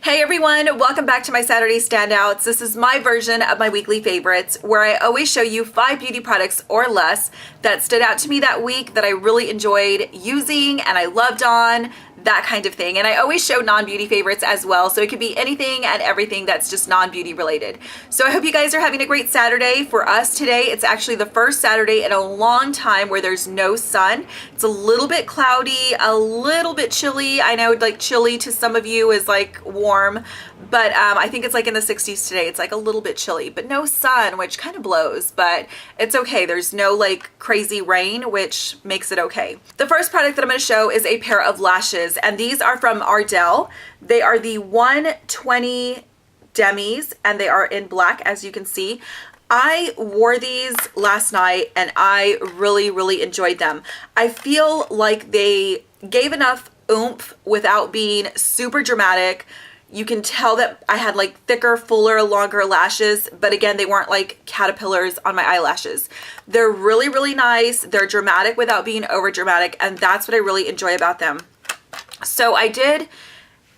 Hey everyone, welcome back to my Saturday Standouts. This is my version of my weekly favorites where I always show you 5 beauty products or less that stood out to me that week that I really enjoyed using and I loved on, that kind of thing. And I always show non-beauty favorites as well, so it could be anything and everything that's just non-beauty related. So I hope you guys are having a great Saturday. For us today, it's actually the first Saturday in a long time where there's no sun. It's a little bit cloudy, a little bit chilly. I know like chilly to some of you is like warm, but I think it's like in the 60s today. It's like a little bit chilly, but no sun, which kind of blows, but it's okay. There's no like crazy rain, which makes it okay. The first product that I'm going to show is a pair of lashes, and these are from Ardell. They are the 120 Demis, and they are in black, as you can see. I wore these last night and I really enjoyed them. I feel like they gave enough oomph without being super dramatic. You can tell that I had like thicker, fuller, longer lashes, but again, they weren't like caterpillars on my eyelashes. They're really nice. They're dramatic without being over dramatic, and that's what I really enjoy about them. So I did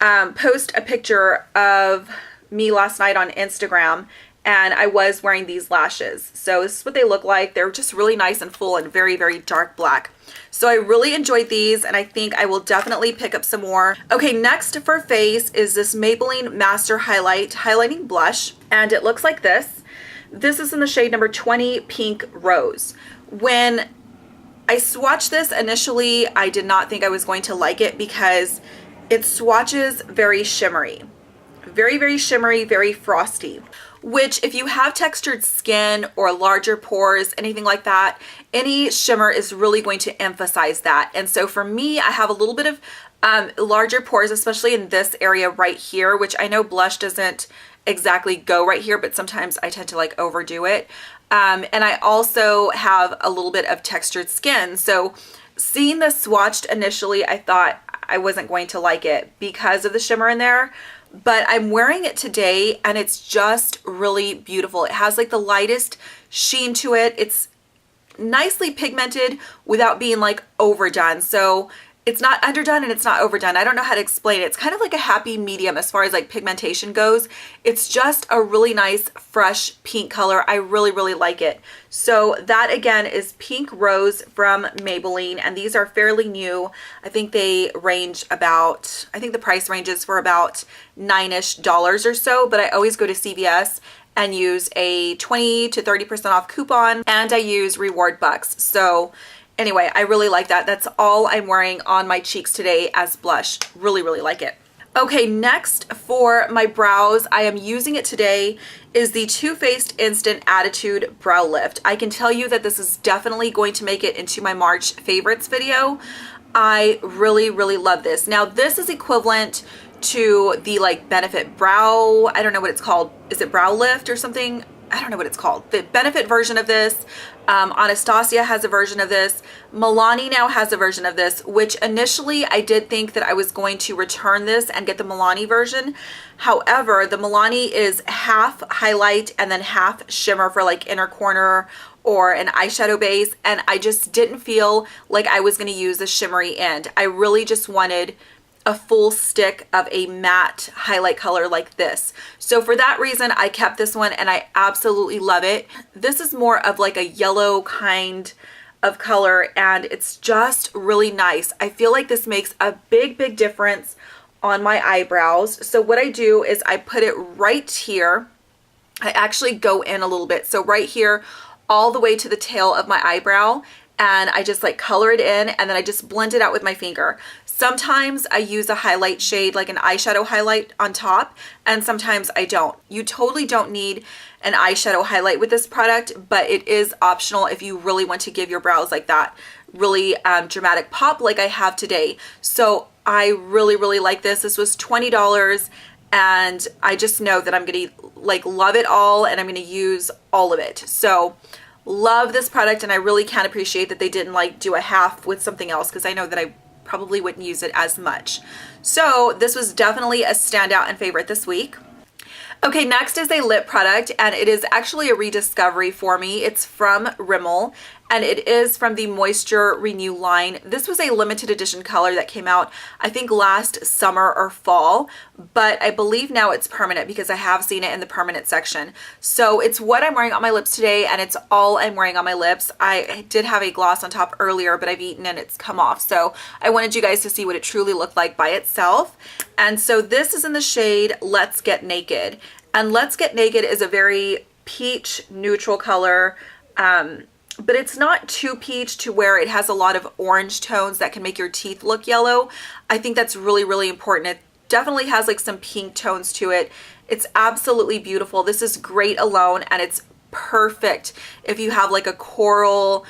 post a picture of me last night on Instagram, and I was wearing these lashes. So this is what they look like. They're just really nice and full and very dark black. So I really enjoyed these, and I think I will definitely pick up some more. Okay, next for face is this Maybelline Master Highlighting Blush, and it looks like this. This is in the shade number 20 Pink Rose. When I swatched this initially, I did not think I was going to like it because it swatches very shimmery. Very shimmery, very frosty. Which, if you have textured skin or larger pores, anything like that, any shimmer is really going to emphasize that. And so for me, I have a little bit of larger pores, especially in this area right here, which I know blush doesn't exactly go right here, but sometimes I tend to like overdo it. And I also have a little bit of textured skin. So seeing this swatched initially, I thought I wasn't going to like it because of the shimmer in there. But I'm wearing it today and it's just really beautiful. It has like the lightest sheen to it. It's nicely pigmented without being like overdone. So it's not underdone and it's not overdone. I don't know how to explain it. It's kind of like a happy medium as far as like pigmentation goes. It's just a really nice fresh pink color. I really like it. So that again is Pink Rose from Maybelline, and these are fairly new. I think they range about, I think the price ranges for about $9-ish or so, but I always go to CVS and use a 20 to 30% off coupon, and I use reward bucks. So anyway, I really like that. That's all I'm wearing on my cheeks today as blush. Really like it. Okay, next for my brows, I am using it today, is the Too Faced Instant Attitude Brow Lift. I can tell you that this is definitely going to make it into my March favorites video. I really love this. Now, this is equivalent to the like Benefit Brow, I don't know what it's called. Is it Brow Lift or something? I don't know what it's called. The Benefit version of this, Anastasia has a version of this. Milani now has a version of this, which initially I did think that I was going to return this and get the Milani version. However, the Milani is half highlight and then half shimmer for like inner corner or an eyeshadow base, and I just didn't feel like I was going to use the shimmery end. I really just wanted a full stick of a matte highlight color like this. So for that reason, I kept this one and I absolutely love it. This is more of like a yellow kind of color, and it's just really nice. I feel like this makes a big difference on my eyebrows. So what I do is I put it right here. I actually go in a little bit. So right here, all the way to the tail of my eyebrow, and I just like color it in, and then I just blend it out with my finger. Sometimes I use a highlight shade, like an eyeshadow highlight on top, and sometimes I don't. You totally don't need an eyeshadow highlight with this product, but it is optional if you really want to give your brows like that really dramatic pop like I have today. So I really like this. This was $20, and I just know that I'm gonna like love it all, and I'm gonna use all of it. So love this product, and I really can appreciate that they didn't like do a half with something else, because I know that I probably wouldn't use it as much. So this was definitely a standout and favorite this week. Okay, next is a lip product, and it is actually a rediscovery for me. It's from Rimmel, and it is from the Moisture Renew line. This was a limited edition color that came out, I think, last summer or fall, but I believe now it's permanent because I have seen it in the permanent section. So it's what I'm wearing on my lips today, and it's all I'm wearing on my lips. I did have a gloss on top earlier, but I've eaten and it's come off. So I wanted you guys to see what it truly looked like by itself. And so this is in the shade Let's Get Naked. And Let's Get Naked is a very peach neutral color, but it's not too peach to where it has a lot of orange tones that can make your teeth look yellow. I think that's really, really important. It definitely has like some pink tones to it. It's absolutely beautiful. This is great alone, and it's perfect if you have like a coral,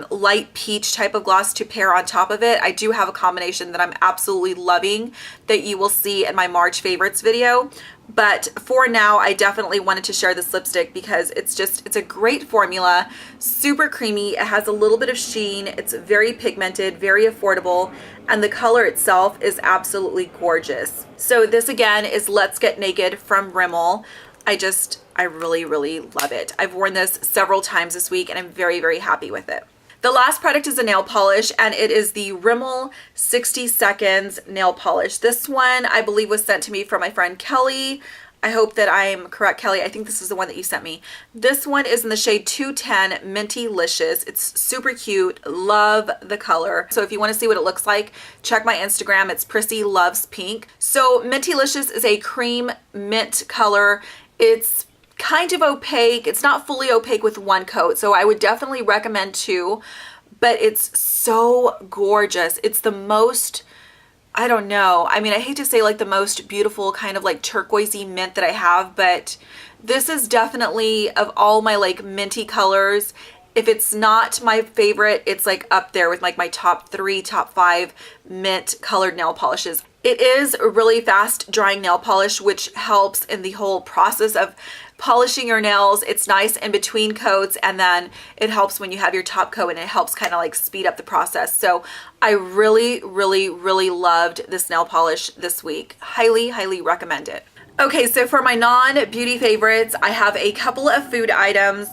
light peach type of gloss to pair on top of it. I do have a combination that I'm absolutely loving that you will see in my March favorites video. But for now, I definitely wanted to share this lipstick because it's a great formula, super creamy. It has a little bit of sheen. It's very pigmented, very affordable, and the color itself is absolutely gorgeous. So this again is Let's Get Naked from Rimmel. I really, really love it. I've worn this several times this week and I'm very, very happy with it. The last product is a nail polish, and it is the Rimmel 60 Seconds nail polish. This one I believe was sent to me from my friend Kelly. I hope that I'm correct, Kelly. I think this is the one that you sent me. This one is in the shade 210 Minty Licious. It's super cute. Love the color. So if you want to see what it looks like, check my Instagram. It's Prissy Loves Pink. So Minty Licious is a cream mint color. It's kind of opaque. It's not fully opaque with one coat, so I would definitely recommend two, but it's so gorgeous. It's the most, I don't know, I mean, I hate to say like the most beautiful kind of like turquoisey mint that I have, but this is definitely, of all my like minty colors, if it's not my favorite, it's like up there with like my top 3, top 5 mint colored nail polishes. It is a really fast drying nail polish, which helps in the whole process of polishing your nails. It's nice in between coats, and then it helps when you have your top coat, and it helps kind of like speed up the process. So I really, really, really loved this nail polish this week. Highly, highly recommend it. Okay, so for my non-beauty favorites, I have a couple of food items.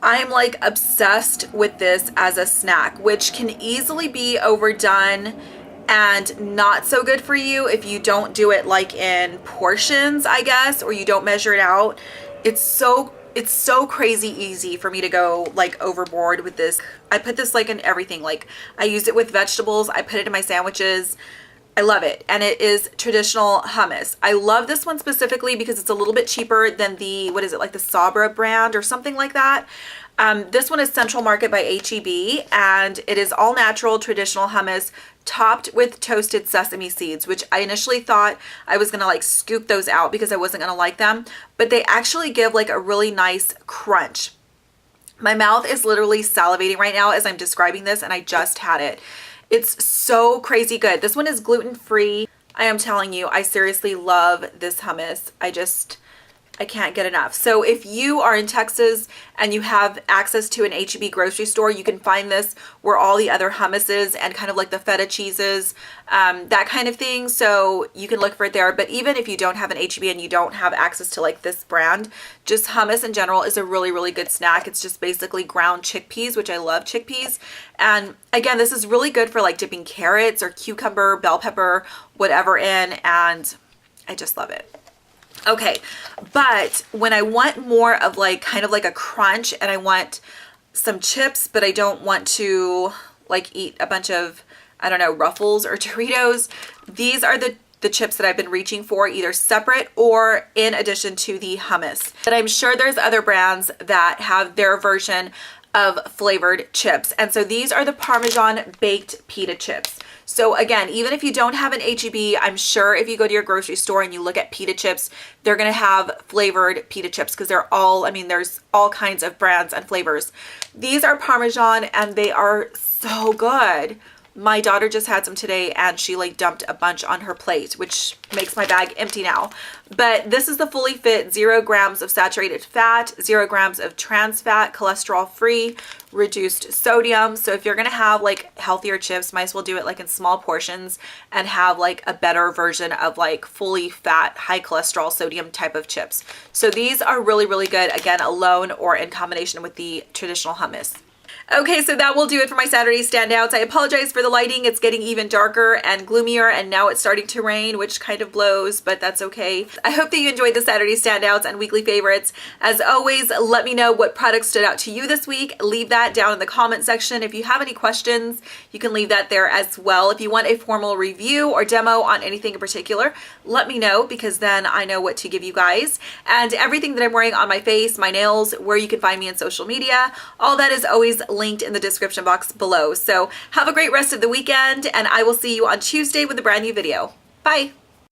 I'm like obsessed with this as a snack, which can easily be overdone and not so good for you if you don't do it like in portions, I guess, or you don't measure it out. It's so crazy easy for me to go like overboard with this. I put this like in everything. Like I use it with vegetables. I put it in my sandwiches. I love it. And it is traditional hummus. I love this one specifically because it's a little bit cheaper than the, what is it, like the Sabra brand or something like that. This one is Central Market by H-E-B, and it is all natural traditional hummus topped with toasted sesame seeds, which I initially thought I was gonna like scoop those out because I wasn't gonna like them, but they actually give like a really nice crunch. My mouth is literally salivating right now as I'm describing this, and I just had it. It's so crazy good. This one is gluten-free. I am telling you, I seriously love this hummus. I can't get enough. So if you are in Texas and you have access to an H-E-B grocery store, you can find this where all the other hummuses and kind of like the feta cheeses, that kind of thing. So you can look for it there. But even if you don't have an H-E-B and you don't have access to like this brand, just hummus in general is a really, really good snack. It's just basically ground chickpeas, which I love chickpeas. And again, this is really good for like dipping carrots or cucumber, bell pepper, whatever in, and I just love it. Okay, but when I want more of like kind of like a crunch and I want some chips, but I don't want to like eat a bunch of, I don't know, Ruffles or Doritos, these are the chips that I've been reaching for, either separate or in addition to the hummus. But I'm sure there's other brands that have their version of flavored chips. And so these are the Parmesan baked pita chips. So again, even if you don't have an H-E-B, I'm sure if you go to your grocery store and you look at pita chips, they're gonna have flavored pita chips because they're all, I mean, there's all kinds of brands and flavors. These are Parmesan and they are so good. My daughter just had some today and she like dumped a bunch on her plate, which makes my bag empty now. But this is the fully fit 0 grams of saturated fat, 0 grams of trans fat, cholesterol free, reduced sodium. So if you're gonna have like healthier chips, might as well do it like in small portions and have like a better version of like fully fat, high cholesterol, sodium type of chips. So these are really, really good, again, alone or in combination with the traditional hummus. Okay, so that will do it for my Saturday standouts. I apologize for the lighting. It's getting even darker and gloomier, and now it's starting to rain, which kind of blows, but that's okay. I hope that you enjoyed the Saturday standouts and weekly favorites. As always, let me know what products stood out to you this week. Leave that down in the comment section. If you have any questions, you can leave that there as well. If you want a formal review or demo on anything in particular, let me know, because then I know what to give you guys. And everything that I'm wearing on my face, my nails, where you can find me on social media, all that is always linked in the description box below. So have a great rest of the weekend, and I will see you on Tuesday with a brand new video. Bye.